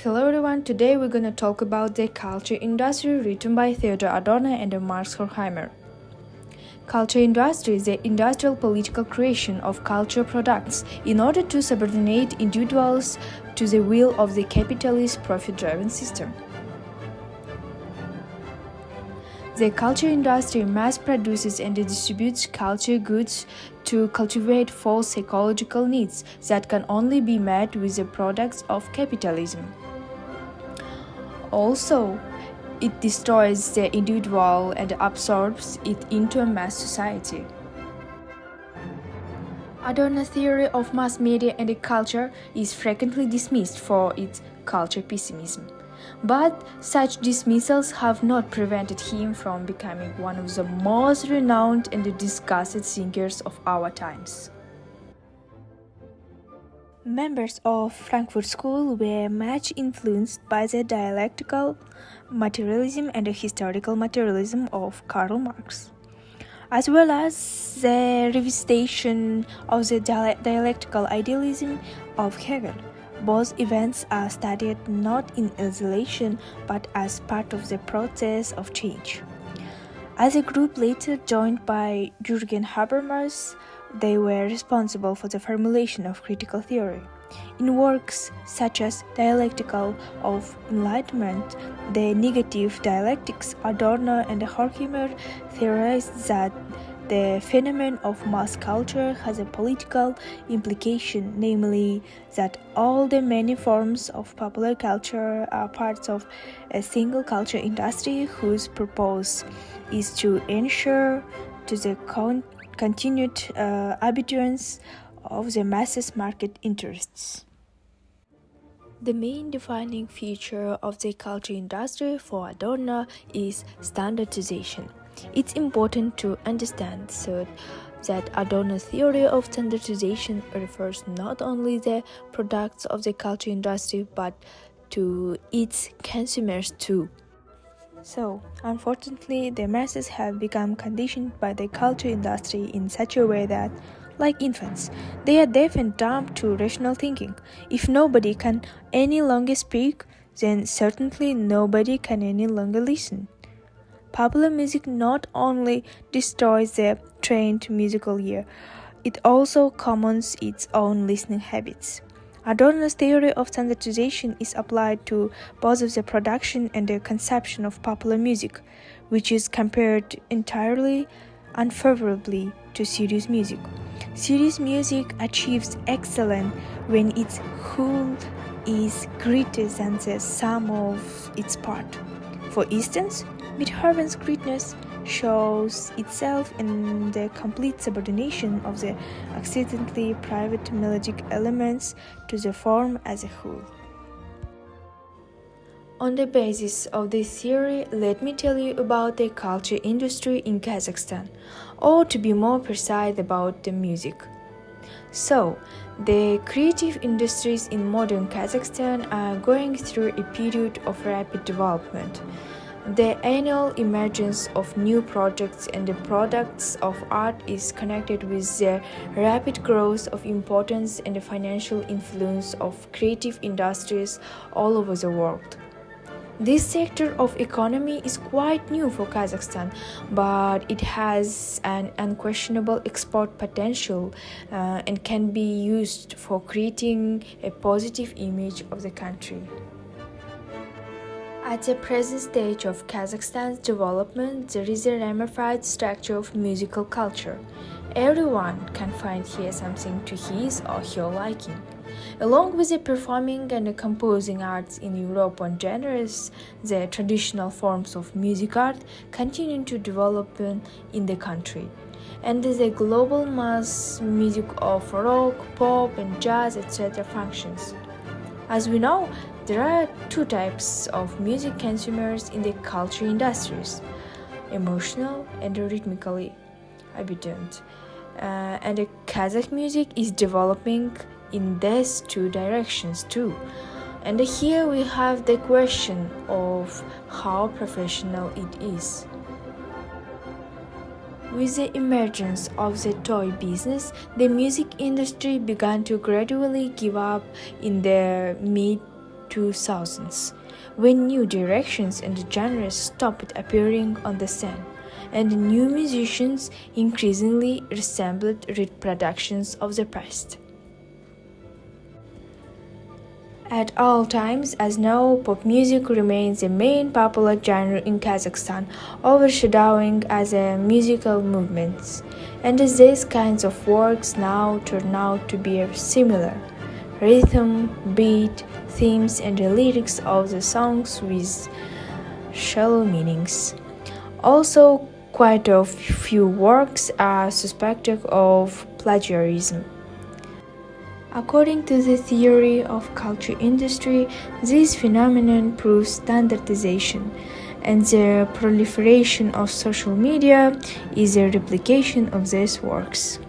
Hello everyone, today we're going to talk about the culture industry written by Theodor Adorno and Max Horkheimer. Culture industry is the industrial political creation of culture products in order to subordinate individuals to the will of the capitalist profit-driven system. The culture industry mass produces and distributes culture goods to cultivate false psychological needs that can only be met with the products of capitalism. Also, it destroys the individual and absorbs it into a mass society. Adorno's theory of mass media and culture is frequently dismissed for its culture pessimism. But such dismissals have not prevented him from becoming one of the most renowned and discussed thinkers of our times. Members of Frankfurt School were much influenced by the dialectical materialism and the historical materialism of Karl Marx, as well as the revisitation of the dialectical idealism of Hegel. Both events are studied not in isolation but as part of the process of change. As a group later joined by Jürgen Habermas, they were responsible for the formulation of critical theory. In works such as Dialectical of Enlightenment, the negative dialectics, Adorno and Horkheimer theorized that the phenomenon of mass culture has a political implication, namely that all the many forms of popular culture are parts of a single culture industry whose purpose is to ensure to the continued abundance of the masses market interests. The main defining feature of the culture industry for Adorno is standardization. It's important to understand that Adorno's theory of standardization refers not only the products of the culture industry but to its consumers too. So, unfortunately, the masses have become conditioned by the culture industry in such a way that, like infants, they are deaf and dumb to rational thinking. If nobody can any longer speak, then certainly nobody can any longer listen. Popular music not only destroys the trained musical ear, it also commons its own listening habits. Adorno's theory of standardization is applied to both of the production and the consumption of popular music, which is compared entirely unfavorably to serious music. Serious music achieves excellence when its whole is greater than the sum of its part. For instance, Beethoven's greatness shows itself in the complete subordination of the accidentally private melodic elements to the form as a whole. On the basis of this theory, let me tell you about the culture industry in Kazakhstan, or to be more precise about the music. So, the creative industries in modern Kazakhstan are going through a period of rapid development. The annual emergence of new projects and the products of art is connected with the rapid growth of importance and the financial influence of creative industries all over the world. This sector of economy is quite new for Kazakhstan, but it has an unquestionable export potential and can be used for creating a positive image of the country. At the present stage of Kazakhstan's development, there is a ramified structure of musical culture. Everyone can find here something to his or her liking. Along with the performing and the composing arts in Europe and genres, the traditional forms of music art continue to develop in the country. And the global mass music of rock, pop, and jazz, etc. functions. As we know, there are two types of music consumers in the culture industries, emotional and rhythmically obedient. And the Kazakh music is developing in these two directions too. And here we have the question of how professional it is. With the emergence of the toy business, the music industry began to gradually give up in the mid 2000s, when new directions and genres stopped appearing on the scene, and new musicians increasingly resembled reproductions of the past. At all times, as now, pop music remains the main popular genre in Kazakhstan, overshadowing other musical movements. And these kinds of works now turn out to be similar: rhythm, beat, themes, and the lyrics of the songs with shallow meanings. Also, quite a few works are suspected of plagiarism. According to the theory of culture industry, this phenomenon proves standardization, and the proliferation of social media is a replication of these works.